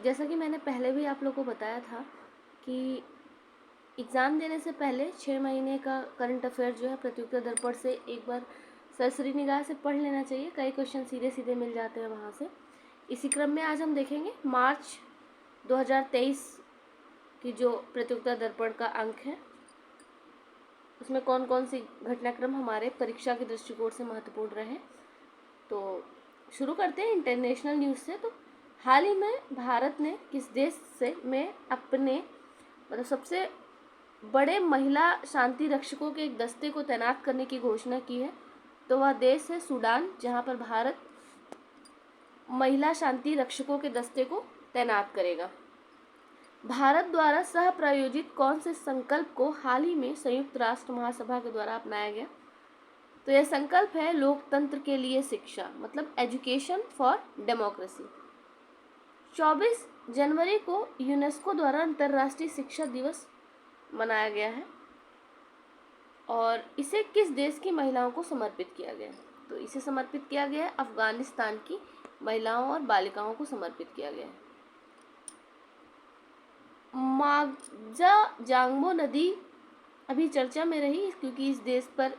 जैसा कि मैंने पहले भी आप लोगों को बताया था कि एग्ज़ाम देने से पहले 6 महीने का करंट अफेयर जो है प्रतियोगिता दर्पण से एक बार सरसरी निगाह से पढ़ लेना चाहिए। कई क्वेश्चन सीधे सीधे मिल जाते हैं वहाँ से। इसी क्रम में आज हम देखेंगे मार्च 2023 की जो प्रतियोगिता दर्पण का अंक है उसमें कौन कौन सी घटनाक्रम हमारे परीक्षा के दृष्टिकोण से महत्वपूर्ण रहे। तो शुरू करते हैं इंटरनेशनल न्यूज़ से। तो हाल ही में भारत ने किस देश से में अपने सबसे बड़े महिला शांति रक्षकों के एक दस्ते को तैनात करने की घोषणा की है। तो वह देश है सूडान, जहां पर भारत महिला शांति रक्षकों के दस्ते को तैनात करेगा। भारत द्वारा सह प्रायोजित कौन से संकल्प को हाल ही में संयुक्त राष्ट्र महासभा के द्वारा अपनाया गया? तो यह संकल्प है लोकतंत्र के लिए शिक्षा, मतलब एजुकेशन फॉर डेमोक्रेसी। 24 जनवरी को यूनेस्को द्वारा अंतर्राष्ट्रीय शिक्षा दिवस मनाया गया है और इसे किस देश की महिलाओं को समर्पित किया गया है? तो इसे समर्पित किया गया है अफगानिस्तान की महिलाओं और बालिकाओं को समर्पित किया गया है। मागजा जांगबो नदी अभी चर्चा में रही क्योंकि इस देश पर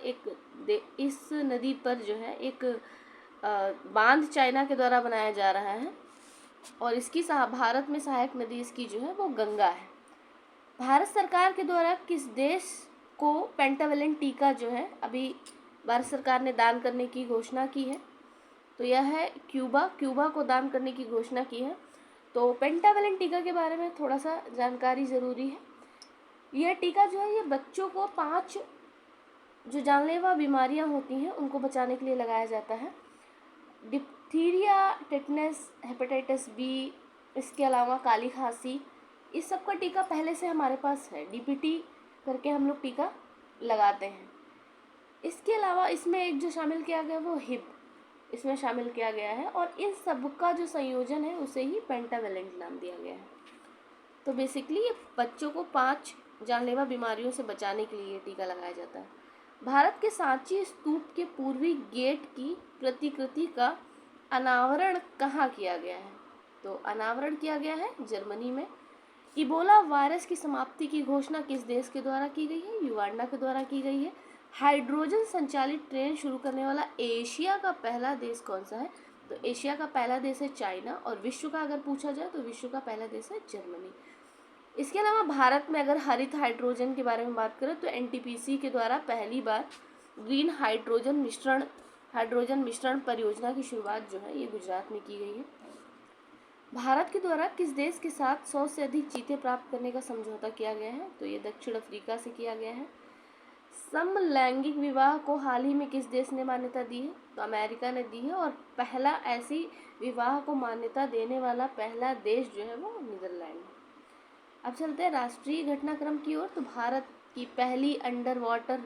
इस नदी पर जो है एक बांध चाइना के द्वारा बनाया जा रहा है और इसकी भारत में सहायक नदी इसकी जो है वो गंगा है। भारत सरकार के द्वारा किस देश को पेंटावेलेंट टीका जो है अभी भारत सरकार ने दान करने की घोषणा की है? तो यह है क्यूबा को दान करने की घोषणा की है। तो पेंटावेलेंट टीका के बारे में थोड़ा सा जानकारी ज़रूरी है। यह टीका जो है ये बच्चों को 5 जो जानलेवा बीमारियां होती हैं उनको बचाने के लिए लगाया जाता है। डिप्थीरिया, टेटनस, हेपेटाइटिस बी, इसके अलावा काली खांसी, इस सब का टीका पहले से हमारे पास है। डीपीटी करके हम लोग टीका लगाते हैं। इसके अलावा इसमें एक जो शामिल किया गया वो हिप इसमें शामिल किया गया है और इन सब का जो संयोजन है उसे ही पेंटावेलेंट नाम दिया गया है। तो बेसिकली ये बच्चों को 5 जानलेवा बीमारियों से बचाने के लिए ये टीका लगाया जाता है। भारत के सांची स्तूप के पूर्वी गेट की प्रतिकृति का अनावरण कहाँ किया गया है? तो अनावरण किया गया है जर्मनी में। इबोला वायरस की समाप्ति की घोषणा किस देश के द्वारा की गई है? युगांडा के द्वारा की गई है। हाइड्रोजन संचालित ट्रेन शुरू करने वाला एशिया का पहला देश कौन सा है? तो एशिया का पहला देश है चाइना और विश्व का अगर पूछा जाए तो विश्व का पहला देश है जर्मनी। इसके अलावा भारत में अगर हरित हाइड्रोजन के बारे में बात करें तो एनटीपीसी के द्वारा पहली बार ग्रीन हाइड्रोजन मिश्रण परियोजना की शुरुआत जो है ये गुजरात में की गई है। भारत के द्वारा किस देश के साथ 100 से अधिक चीते प्राप्त करने का समझौता किया गया है? तो ये दक्षिण अफ्रीका से किया गया है। समलैंगिक विवाह को हाल ही में किस देश ने मान्यता दी है? तो अमेरिका ने दी है और पहला ऐसी विवाह को मान्यता देने वाला पहला देश जो है वो नीदरलैंड है। अब चलते हैं राष्ट्रीय घटनाक्रम की ओर। तो भारत की पहली अंडर वाटर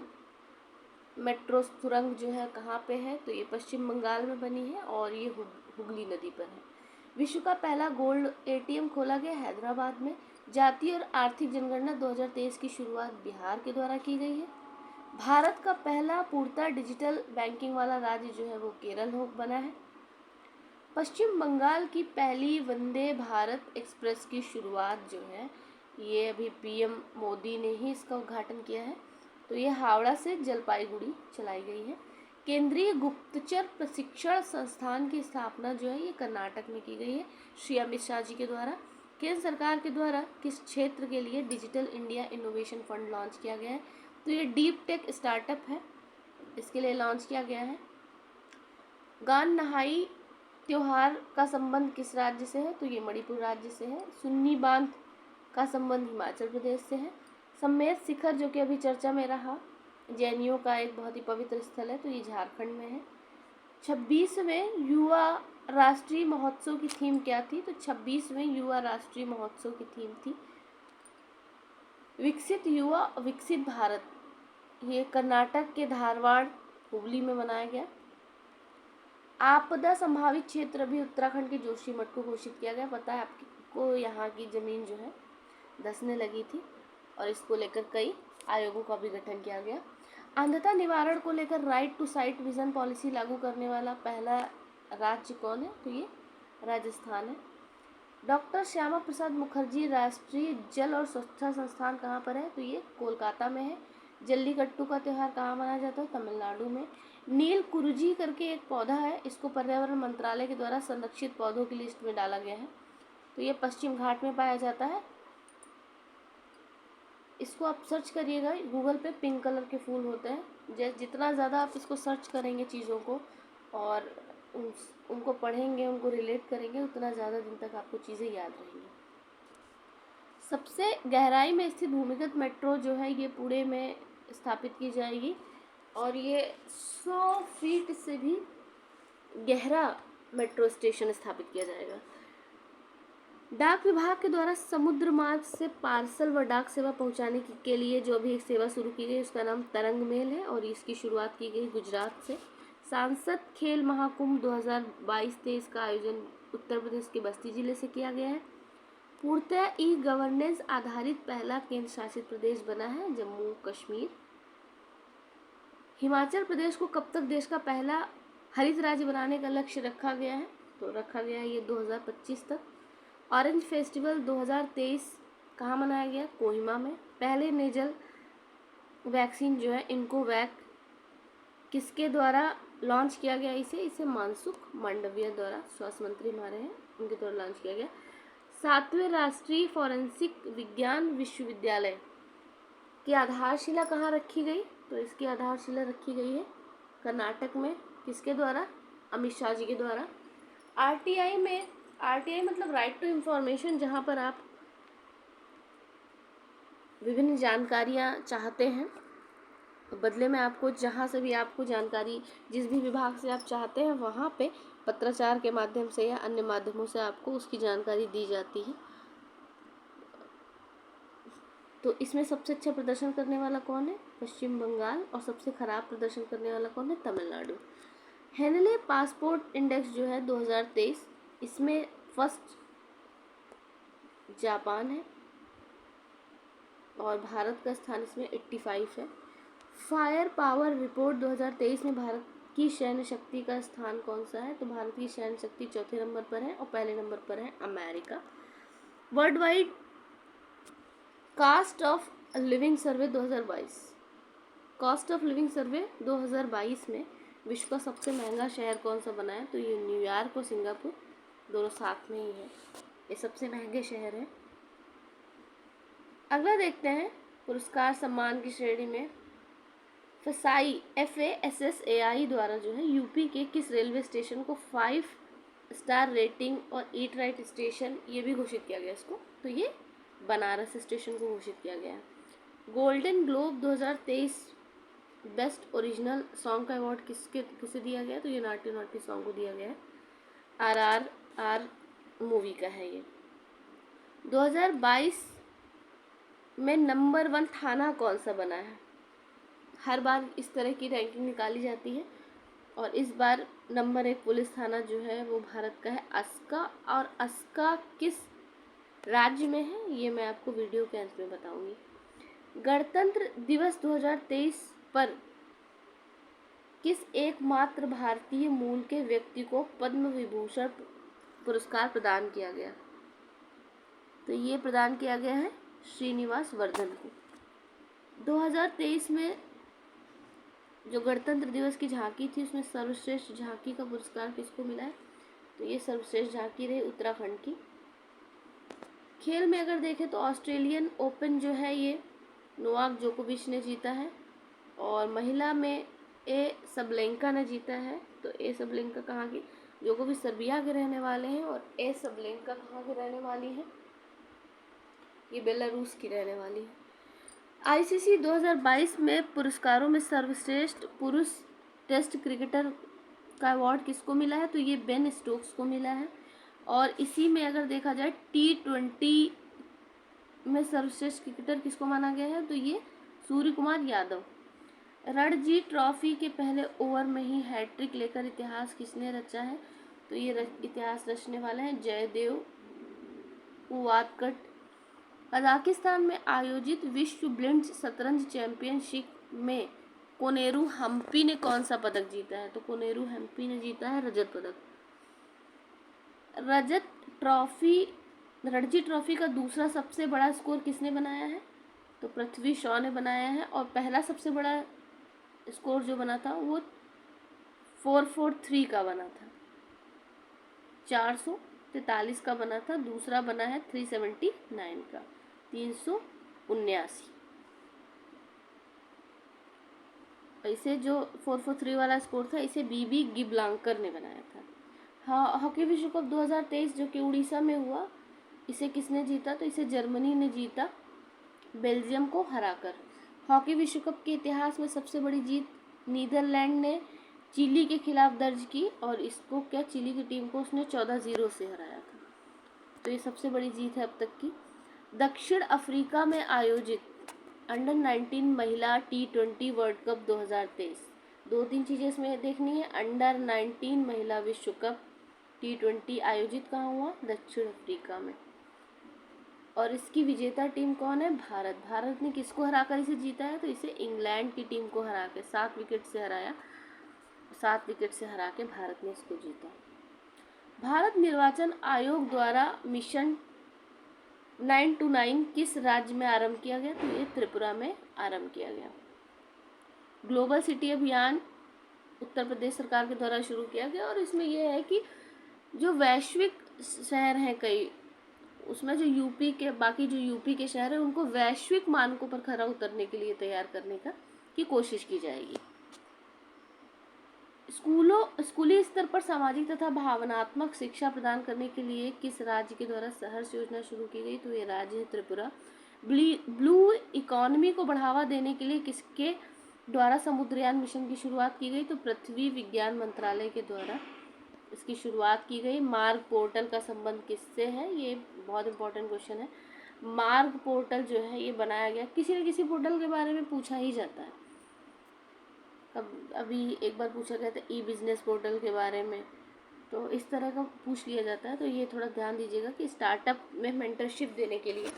मेट्रो सुरंग जो है कहाँ पे है? तो ये पश्चिम बंगाल में बनी है और ये हुगली नदी पर है। विश्व का पहला गोल्ड एटीएम खोला गया हैदराबाद में। जातीय और आर्थिक जनगणना 2023 की शुरुआत बिहार के द्वारा की गई है। भारत का पहला पूर्णतः डिजिटल बैंकिंग वाला राज्य जो है वो केरल बना है। पश्चिम बंगाल की पहली वंदे भारत एक्सप्रेस की शुरुआत जो है ये अभी पीएम मोदी ने ही इसका उद्घाटन किया है। तो ये हावड़ा से जलपाईगुड़ी चलाई गई है। केंद्रीय गुप्तचर प्रशिक्षण संस्थान की स्थापना जो है ये कर्नाटक में की गई है श्री अमित शाह जी के द्वारा। केंद्र सरकार के द्वारा किस क्षेत्र के लिए digital India innovation fund launch किया गया है? तो ये डीप टेक स्टार्टअप है, इसके लिए लॉन्च किया गया है। गान नहाई त्योहार का संबंध किस राज्य से है? तो ये मणिपुर राज्य से है। सुन्नी बांध का संबंध हिमाचल प्रदेश से है। सम्मेद शिखर जो कि अभी चर्चा में रहा, जैनियों का एक बहुत ही पवित्र स्थल है, तो ये झारखंड में है। 26वें युवा राष्ट्रीय महोत्सव की थीम क्या थी? तो 26वें युवा राष्ट्रीय महोत्सव की थीम थी विकसित युवा विकसित भारत। ये कर्नाटक के धारवाड़ हुगली में मनाया गया। आपदा संभावित क्षेत्र अभी उत्तराखंड के जोशीमठ को घोषित किया गया। पता है आपको यहाँ की ज़मीन जो है धंसने लगी थी और इसको लेकर कई आयोगों का भी गठन किया गया। अंधता निवारण को लेकर right to sight vision policy लागू करने वाला पहला राज्य कौन है? तो ये राजस्थान है। डॉक्टर श्यामा प्रसाद मुखर्जी राष्ट्रीय जल और स्वच्छता संस्थान कहाँ पर है? तो ये कोलकाता में है। जल्लीकट्टू का त्यौहार कहाँ मनाया जाता है? तमिलनाडु में। नील कुरुजी करके एक पौधा है, इसको पर्यावरण मंत्रालय के द्वारा संरक्षित पौधों की लिस्ट में डाला गया है। तो ये पश्चिम घाट में पाया जाता है। इसको आप सर्च करिएगा गूगल पे, पिंक कलर के फूल होते हैं। जितना ज़्यादा आप इसको सर्च करेंगे चीज़ों को और उनको पढ़ेंगे, उनको रिलेट करेंगे, उतना ज़्यादा दिन तक आपको चीज़ें याद रहेंगी। सबसे गहराई में स्थित भूमिगत मेट्रो जो है ये पुणे में स्थापित की जाएगी और ये 100 फीट से भी गहरा मेट्रो स्टेशन स्थापित किया जाएगा। डाक विभाग के द्वारा समुद्र मार्ग से पार्सल व डाक सेवा पहुंचाने के लिए जो अभी एक सेवा शुरू की गई उसका नाम तरंग मेल है और इसकी शुरुआत की गई गुजरात से। सांसद खेल महाकुंभ 2022-23 का आयोजन उत्तर प्रदेश के बस्ती जिले से किया गया है। पूर्णतः ई गवर्नेंस आधारित पहला केंद्र शासित प्रदेश बना है जम्मू कश्मीर। हिमाचल प्रदेश को कब तक देश का पहला हरित राज्य बनाने का लक्ष्य रखा गया है? तो रखा गया है ये 2025 तक। ऑरेंज फेस्टिवल 2023 कहाँ मनाया गया? कोहिमा में। पहले नेजल वैक्सीन जो है इनकोवैक किसके द्वारा लॉन्च किया गया? इसे मनसुख मांडविया द्वारा, स्वास्थ्य मंत्री हमारे हैं, उनके द्वारा लॉन्च किया गया। 7वें राष्ट्रीय फॉरेंसिक विज्ञान विश्वविद्यालय की आधारशिला कहाँ रखी गई? तो इसकी आधारशिला रखी गई है कर्नाटक में। किसके द्वारा? अमित शाह जी के द्वारा। आरटीआई में, आरटीआई मतलब राइट टू इंफॉर्मेशन, जहाँ पर आप विभिन्न जानकारियाँ चाहते हैं तो बदले में आपको जहाँ से भी आपको जानकारी, जिस भी विभाग से आप चाहते हैं वहाँ पे पत्राचार के माध्यम से या अन्य माध्यमों से आपको उसकी जानकारी दी जाती है। तो इसमें सबसे अच्छा प्रदर्शन करने वाला कौन है? पश्चिम बंगाल। और सबसे खराब प्रदर्शन करने वाला कौन है? तमिलनाडु। हेनले पासपोर्ट इंडेक्स जो है 2023, इसमें फर्स्ट जापान है और भारत का स्थान इसमें 85 है। फायर पावर रिपोर्ट 2023 में भारत की सैन्य शक्ति का स्थान कौन सा है? तो भारत की सैन्य शक्ति चौथे नंबर पर है और पहले नंबर पर है America. World wide cost of living survey 2022, cost of living survey 2022 में विश्व का सबसे महंगा शहर कौन सा बना है? तो ये न्यूयॉर्क और सिंगापुर दोनों साथ में ही है, ये सबसे महंगे शहर हैं। अगला देखते हैं पुरस्कार सम्मान की श्रेणी में। फसाई FASSAI द्वारा जो है यूपी के किस रेलवे स्टेशन को 5 स्टार रेटिंग और ईट राइट स्टेशन ये भी घोषित किया गया इसको? तो ये बनारस स्टेशन को घोषित किया गया। Golden globe 2023 best original song का अवार्ड किसे दिया गया? तो ये नाटी नाटी सॉन्ग को दिया गया है। RRR मूवी का है ये। 2022 में नंबर 1 थाना कौन सा बना है? हर बार इस तरह की रैंकिंग निकाली जाती है और इस बार नंबर 1 पुलिस थाना जो है वो भारत का है अस्का। और अस्का किस राज्य में है ये मैं आपको वीडियो के अंत में बताऊंगी। गणतंत्र दिवस 2023 पर किस एकमात्र भारतीय मूल के व्यक्ति को पद्म विभूषण पुरस्कार प्रदान किया गया? तो ये प्रदान किया गया है श्रीनिवास वर्धन को। 2023 में जो गणतंत्र दिवस की झांकी थी उसमें सर्वश्रेष्ठ झांकी का पुरस्कार किसको मिला है? तो ये सर्वश्रेष्ठ झांकी रही उत्तराखंड की। खेल में अगर देखें तो ऑस्ट्रेलियन ओपन जो है ये नोवाक जोकोविच ने जीता है और महिला में ए सबलेंका ने जीता है। तो ए सबलेंका कहाँ की? जोकोविच सर्बिया के रहने वाले हैं और ए सबलेंका कहाँ की रहने वाली है? ये बेलारूस की रहने वाली है। ICC 2022 में पुरस्कारों में सर्वश्रेष्ठ पुरुष टेस्ट क्रिकेटर का अवार्ड किसको मिला है? तो ये बेन स्टोक्स को मिला है। और इसी में अगर देखा जाए T20 में सर्वश्रेष्ठ क्रिकेटर किसको माना गया है? तो ये सूर्य कुमार यादव। रणजी ट्रॉफी के पहले ओवर में ही हैट्रिक लेकर इतिहास किसने रचा है? तो ये इतिहास रचने वाले हैं जयदेव उवादकट। कजाकिस्तान में आयोजित विश्व ब्लिट्ज शतरंज चैंपियनशिप में कोनेरू हम्पी ने कौन सा पदक जीता है? तो कोनेरू हम्पी ने जीता है रजत पदक। रजत ट्रॉफी रणजी ट्रॉफी का दूसरा सबसे बड़ा स्कोर किसने बनाया है? तो पृथ्वी शॉ ने बनाया है। और पहला सबसे बड़ा स्कोर जो बना था वो 443 का बना था, 443 का बना था। दूसरा बना है 379 का, 379। इसे जो 443 वाला स्कोर था इसे बीबी गिब्लांकर ने बनाया था। हाँ, हॉकी विश्व कप 2023 जो कि उड़ीसा में हुआ, इसे किसने जीता? तो इसे जर्मनी ने जीता बेल्जियम को हराकर। हॉकी विश्व कप के इतिहास में सबसे बड़ी जीत नीदरलैंड ने चिली के खिलाफ दर्ज की, और इसको क्या, चिली की टीम को उसने 14-0 से हराया था। तो ये सबसे बड़ी जीत है अब तक की। दक्षिण अफ्रीका में आयोजित अंडर 19 महिला T20 वर्ल्ड कप 2023, 2-3 चीज़ें इसमें देखनी है। अंडर 19 महिला विश्व कप T20 आयोजित कहाँ हुआ? दक्षिण अफ्रीका में। और इसकी विजेता टीम कौन है? भारत। भारत ने किसको हराकर इसे जीता है? तो इसे इंग्लैंड की टीम को हरा के 7 विकेट से हराया। 7 विकेट से हरा के भारत ने इसको जीता। भारत निर्वाचन आयोग द्वारा मिशन 929 किस राज्य में आरंभ किया गया? तो ये त्रिपुरा में आरंभ किया गया। ग्लोबल सिटी अभियान उत्तर प्रदेश सरकार के द्वारा शुरू किया गया, और इसमें यह है कि जो वैश्विक शहर हैं कई, उसमें जो यूपी के शहर हैं उनको वैश्विक मानकों पर खरा उतरने के लिए तैयार करने की कोशिश की जाएगी। स्कूली स्तर पर सामाजिक तथा भावनात्मक शिक्षा प्रदान करने के लिए किस राज्य के द्वारा सहर्ष योजना शुरू की गई? तो ये राज्य है त्रिपुरा। ब्लू इकोनॉमी को बढ़ावा देने के लिए किसके द्वारा समुद्रयान मिशन की शुरुआत की गई? तो पृथ्वी विज्ञान मंत्रालय के द्वारा इसकी शुरुआत की गई। मार्ग पोर्टल का संबंध किससे है? ये बहुत इंपॉर्टेंट क्वेश्चन है। मार्ग पोर्टल जो है ये बनाया गया, किसी न किसी पोर्टल के बारे में पूछा ही जाता है। अभी एक बार पूछा गया था ई बिजनेस पोर्टल के बारे में, तो इस तरह का पूछ लिया जाता है। तो ये थोड़ा ध्यान दीजिएगा कि स्टार्टअप में मेंटरशिप देने के लिए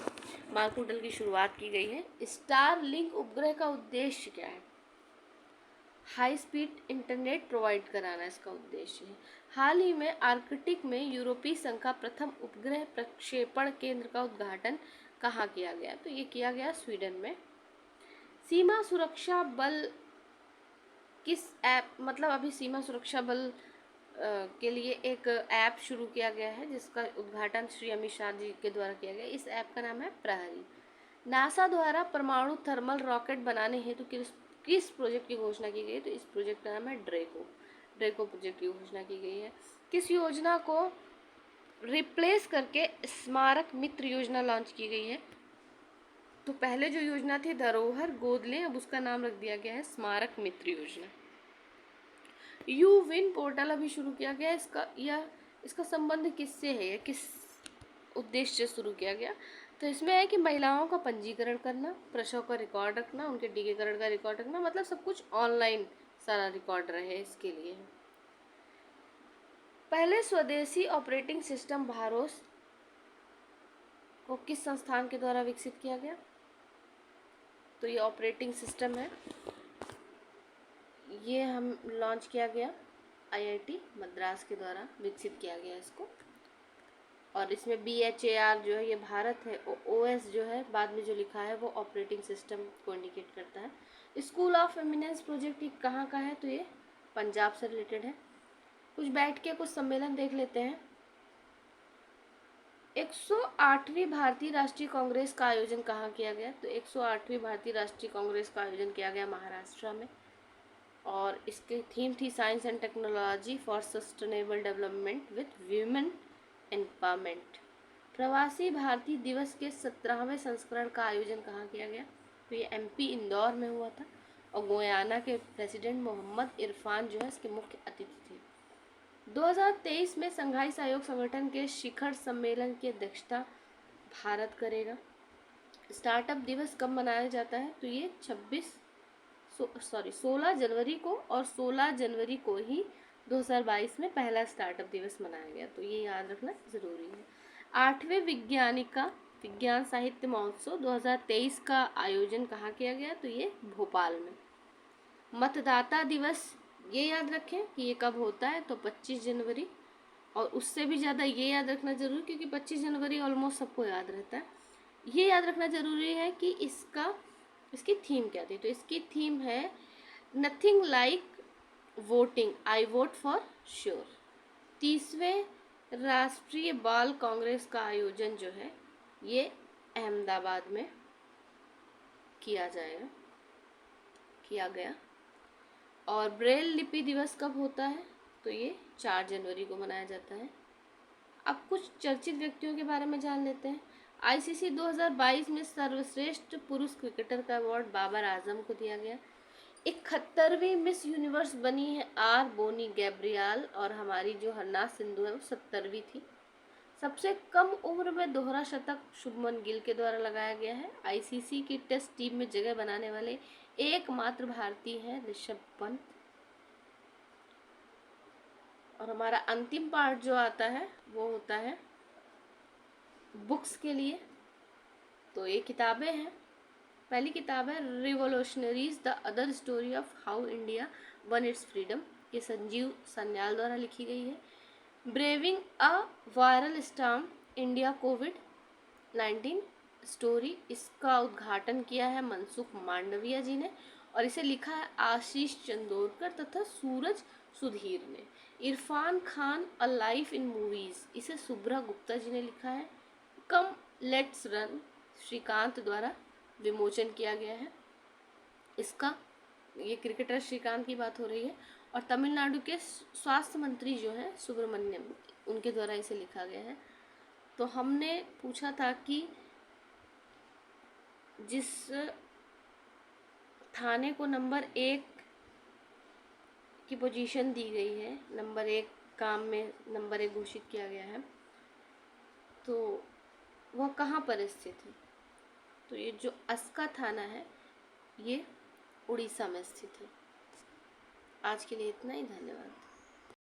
मार्ग पोर्टल की शुरुआत की गई है। स्टारलिंक उपग्रह का उद्देश्य क्या है? हाई स्पीड इंटरनेट प्रोवाइड कराना इसका उद्देश्य है। हाल ही में आर्कटिक में यूरोपीय संघ का प्रथम उपग्रह प्रक्षेपण केंद्र का उद्घाटन कहाँ किया गया? तो ये किया गया स्वीडन में। सीमा सुरक्षा बल किस ऐप, मतलब अभी सीमा सुरक्षा बल के लिए एक ऐप शुरू किया गया है जिसका उद्घाटन श्री अमित शाह जी के द्वारा किया गया। इस ऐप का नाम है प्रहरी। नासा द्वारा परमाणु थर्मल रॉकेट बनाने हेतु किस प्रोजेक्ट की घोषणा की गई? तो इस प्रोजेक्ट का नाम है ड्रेको प्रोजेक्ट की घोषणा की गई है। किस योजना को रिप्लेस करके स्मारक मित्र योजना लॉन्च की गई है? तो पहले जो योजना थी धरोहर गोद लें, अब उसका नाम रख दिया गया है स्मारक मित्र योजना। यू विन पोर्टल अभी शुरू किया गया, इसका संबंध किससे है? किस उद्देश्य से शुरू किया गया? तो इसमें है कि महिलाओं का पंजीकरण करना, प्रसव का रिकॉर्ड रखना, उनके टीकाकरण का रिकॉर्ड रखना, मतलब सब कुछ ऑनलाइन सारा रिकॉर्ड रहे, इसके लिए। पहले स्वदेशी ऑपरेटिंग सिस्टम भारोस को किस संस्थान के द्वारा विकसित किया गया? तो ये ऑपरेटिंग सिस्टम है, ये हम लॉन्च किया गया IIT मद्रास के द्वारा विकसित किया गया इसको। और इसमें BHAR जो है ये भारत है, OS जो है बाद में जो लिखा है वो ऑपरेटिंग सिस्टम को इंडिकेट करता है। स्कूल ऑफ एमिनेंस प्रोजेक्ट कहाँ का है? तो ये पंजाब से रिलेटेड है। कुछ बैठ के कुछ सम्मेलन देख लेते हैं। 108वीं भारतीय राष्ट्रीय कांग्रेस का आयोजन कहाँ किया गया? तो 108वीं भारतीय राष्ट्रीय कांग्रेस का आयोजन किया गया महाराष्ट्र में, और इसकी थीम थी science and technology for sustainable development with women empowerment. प्रवासी भारतीय दिवस के 17वें संस्करण का आयोजन कहाँ किया गया? तो ये MP इंदौर में हुआ था, और गुयाना के प्रेसिडेंट मोहम्मद इरफान जो है इसके मुख्य अतिथि थे। 2023 में संघाई सहयोग संगठन के शिखर सम्मेलन की अध्यक्षता भारत करेगा। स्टार्टअप दिवस कब मनाया जाता है? तो ये 16 जनवरी को, और 16 जनवरी को ही 2022 में पहला स्टार्टअप दिवस मनाया गया, तो ये याद रखना ज़रूरी है। 8वें विज्ञान साहित्य महोत्सव 2023 का आयोजन कहाँ किया गया? तो ये भोपाल में। मतदाता दिवस ये याद रखें कि ये कब होता है? तो 25 जनवरी। और उससे भी ज़्यादा ये याद रखना जरूरी, क्योंकि 25 जनवरी ऑलमोस्ट सबको याद रहता है, ये याद रखना जरूरी है कि इसकी थीम क्या थी। तो इसकी थीम है nothing like voting, I vote for sure. 30वें राष्ट्रीय बाल कांग्रेस का आयोजन जो है ये अहमदाबाद में किया गया। और ब्रेल लिपि दिवस कब होता है? तो ये 4 जनवरी को मनाया जाता है। अब कुछ चर्चित व्यक्तियों के बारे में जान लेते हैं। आईसीसी 2022 में सर्वश्रेष्ठ पुरुष क्रिकेटर का अवार्ड बाबर आजम को दिया गया। 71वीं मिस यूनिवर्स बनी है आर बोनी गैब्रियल, और हमारी जो हरनाथ सिंधु है वो 70वीं थी। सबसे कम उम्र में दोहरा शतक शुभमन गिल के द्वारा लगाया गया है। आईसीसी की टेस्ट टीम में जगह बनाने वाले एकमात्र भारतीय हैं ऋषभ पंत। और हमारा अंतिम पार्ट जो आता है वो होता है बुक्स के लिए। तो ये किताबें हैं। पहली किताब है revolutionaries the other story of how India one it's freedom, ये संजीव सन्याल द्वारा लिखी गई है। Braving a viral storm India covid story, इसका उद्घाटन किया है मनसुख मांडविया जी ने, और इसे लिखा है आशीष चंदोरकर तथा सूरज सुधीर ने। Irfan Khan a life in movies, इसे शुभ्रा गुप्ता जी ने लिखा है। कम लेट्स रन श्रीकांत द्वारा विमोचन किया गया है इसका। ये क्रिकेटर श्रीकांत की बात हो रही है। और तमिलनाडु के स्वास्थ्य मंत्री जो हैं सुब्रमण्यम, उनके द्वारा इसे लिखा गया है। तो हमने पूछा था कि जिस थाने को नंबर 1 की पोजीशन दी गई है, नंबर 1 काम में नंबर 1 घोषित किया गया है, तो वह कहाँ पर स्थित है? तो ये जो अस्का थाना है ये उड़ीसा में स्थित है। आज के लिए इतना ही, धन्यवाद।